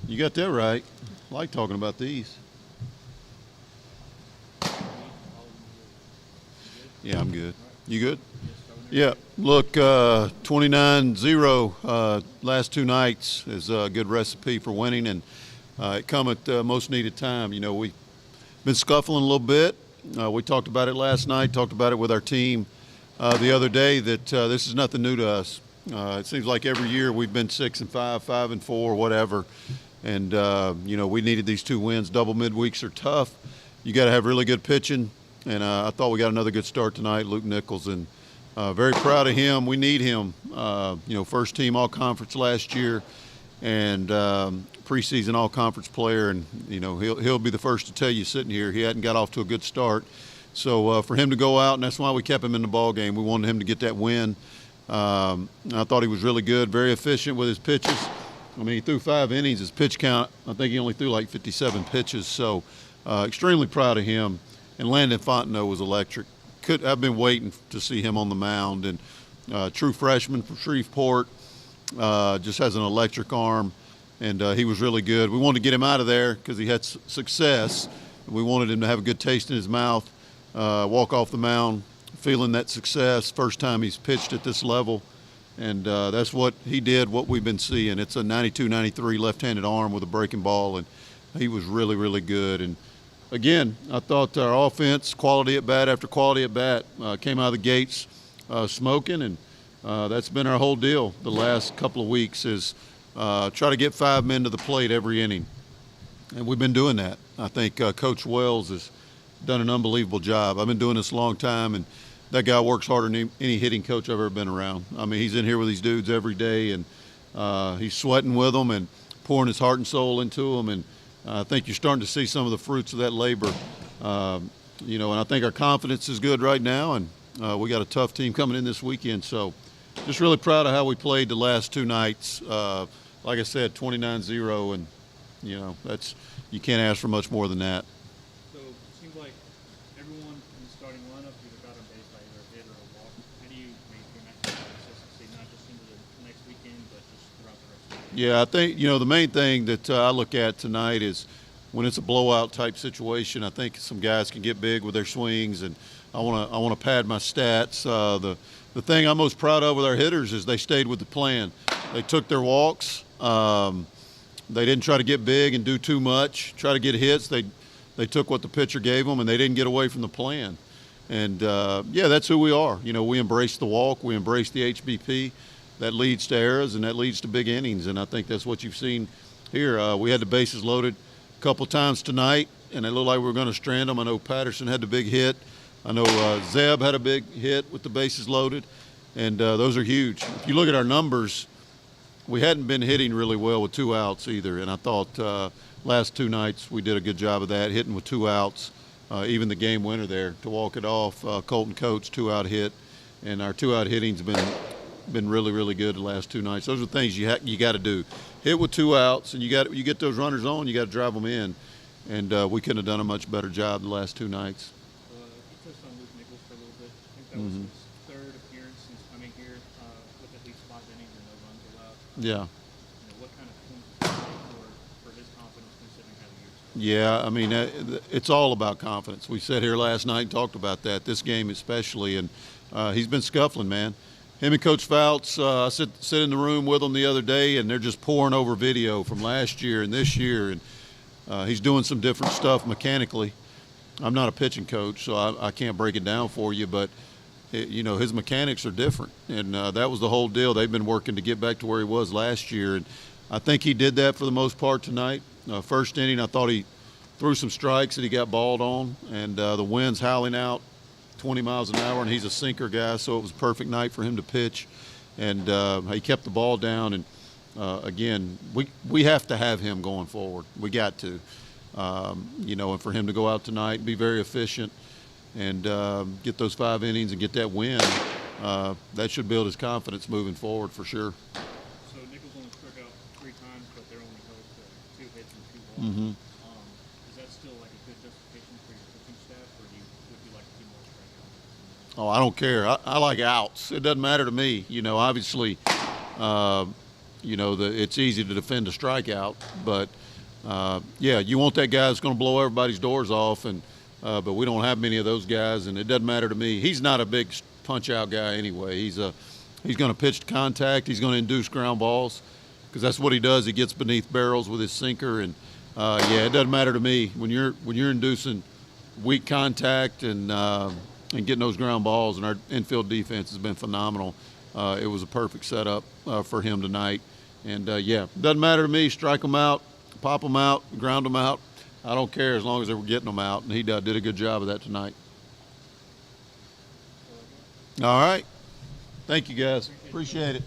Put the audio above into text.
You got that right. I like talking about these. Yeah, I'm good. You good? Yeah. Look, 29-0 last two nights is a good recipe for winning, and it come at the most needed time. You know, we've been scuffling a little bit. We talked about it last night, talked about it with our team the other day, that this is nothing new to us. It seems like every year we've been 6-5, 5-4, whatever. And, you know, we needed these two wins. Double midweeks are tough. You got to have really good pitching. And I thought we got another good start tonight, Luke Nicholls. And very proud of him. We need him. You know, first team all-conference last year and preseason all-conference player. And, you know, he'll be the first to tell you sitting here he hadn't got off to a good start. So for him to go out, and that's why we kept him in the ball game. We wanted him to get that win. I thought he was really good, very efficient with his pitches. I mean, he threw 5 innings. His pitch count, I think he only threw like 57 pitches. So extremely proud of him. And Landon Fontenot was electric. I've been waiting to see him on the mound. And true freshman from Shreveport, just has an electric arm. And he was really good. We wanted to get him out of there because he had success. We wanted him to have a good taste in his mouth, walk off the mound feeling that success, first time he's pitched at this level. And that's what he did, what we've been seeing. It's a 92-93 left-handed arm with a breaking ball, and he was really, really good. And again, I thought our offense, quality at bat after quality at bat, came out of the gates smoking, and that's been our whole deal the last couple of weeks is try to get 5 men to the plate every inning. And we've been doing that. I think Coach Wells has done an unbelievable job. I've been doing this a long time, and that guy works harder than any hitting coach I've ever been around. I mean, he's in here with these dudes every day, and he's sweating with them and pouring his heart and soul into them. And I think you're starting to see some of the fruits of that labor. You know, and I think our confidence is good right now, and we got a tough team coming in this weekend. So just really proud of how we played the last 2 nights. Like I said, 29-0, and, you know, you can't ask for much more than that. So it seems like everyone in the starting lineup either got on base by either a hit or a walk. How do you maintain that kind of consistency, not just into the next weekend, but just throughout the rest of the year? Yeah, I think, you know, the main thing that I look at tonight is when it's a blowout type situation, I think some guys can get big with their swings, and I want to pad my stats. The thing I'm most proud of with our hitters is they stayed with the plan. They took their walks. They didn't try to get big and do too much, try to get hits. They took what the pitcher gave them, and they didn't get away from the plan. And, yeah, that's who we are. You know, we embrace the walk. We embrace the HBP. That leads to errors, and that leads to big innings, and I think that's what you've seen here. We had the bases loaded a couple times tonight, and it looked like we were going to strand them. I know Patterson had the big hit. I know Zeb had a big hit with the bases loaded, and those are huge. If you look at our numbers, we hadn't been hitting really well with 2 outs either, and I thought last 2 nights we did a good job of that, hitting with 2 outs, even the game winner there to walk it off. Colton Coates 2-out hit, and our 2-out hitting's been really, really good the last 2 nights. Those are things you got to do. Hit with 2 outs, and you get those runners on, you got to drive them in, and we couldn't have done a much better job the last 2 nights. You touched on Luke Nicholls for a little bit. I think that was his 3rd appearance since coming here with at least 5 innings and no runs allowed. Yeah. You know, what kind of points does it take for his confidence considering how the year's going? Yeah, I mean, it's all about confidence. We sat here last night and talked about that, this game especially, and he's been scuffling, man. Him and Coach Fouts, I sit in the room with them the other day, and they're just pouring over video from last year and this year, and he's doing some different stuff mechanically. I'm not a pitching coach, so I can't break it down for you, but you know, his mechanics are different, and that was the whole deal. They've been working to get back to where he was last year, and I think he did that for the most part tonight. First inning, I thought he threw some strikes that he got balled on, and the wind's howling out 20 miles an hour, and he's a sinker guy, so it was a perfect night for him to pitch, and he kept the ball down. And again, we have to have him going forward. We got to, you know, and for him to go out tonight and be very efficient and get those 5 innings and get that win, that should build his confidence moving forward for sure. So Nicholls only struck out 3 times, but they're only held to 2 hits and 2 walks. Is that still like a good justification for your pitching staff, or would you like to see more strikeouts? Oh, I don't care. I like outs. It doesn't matter to me. You know, obviously, you know, it's easy to defend a strikeout, but yeah, you want that guy that's going to blow everybody's doors off, and but we don't have many of those guys, and it doesn't matter to me. He's not a big punch-out guy anyway. He's going to pitch to contact. He's going to induce ground balls because that's what he does. He gets beneath barrels with his sinker, and yeah, it doesn't matter to me when you're inducing weak contact and getting those ground balls. And our infield defense has been phenomenal. It was a perfect setup for him tonight, and yeah, doesn't matter to me. Strike them out, pop them out, ground them out. I don't care as long as they were getting them out, and he did a good job of that tonight. All right. Thank you, guys. Appreciate it.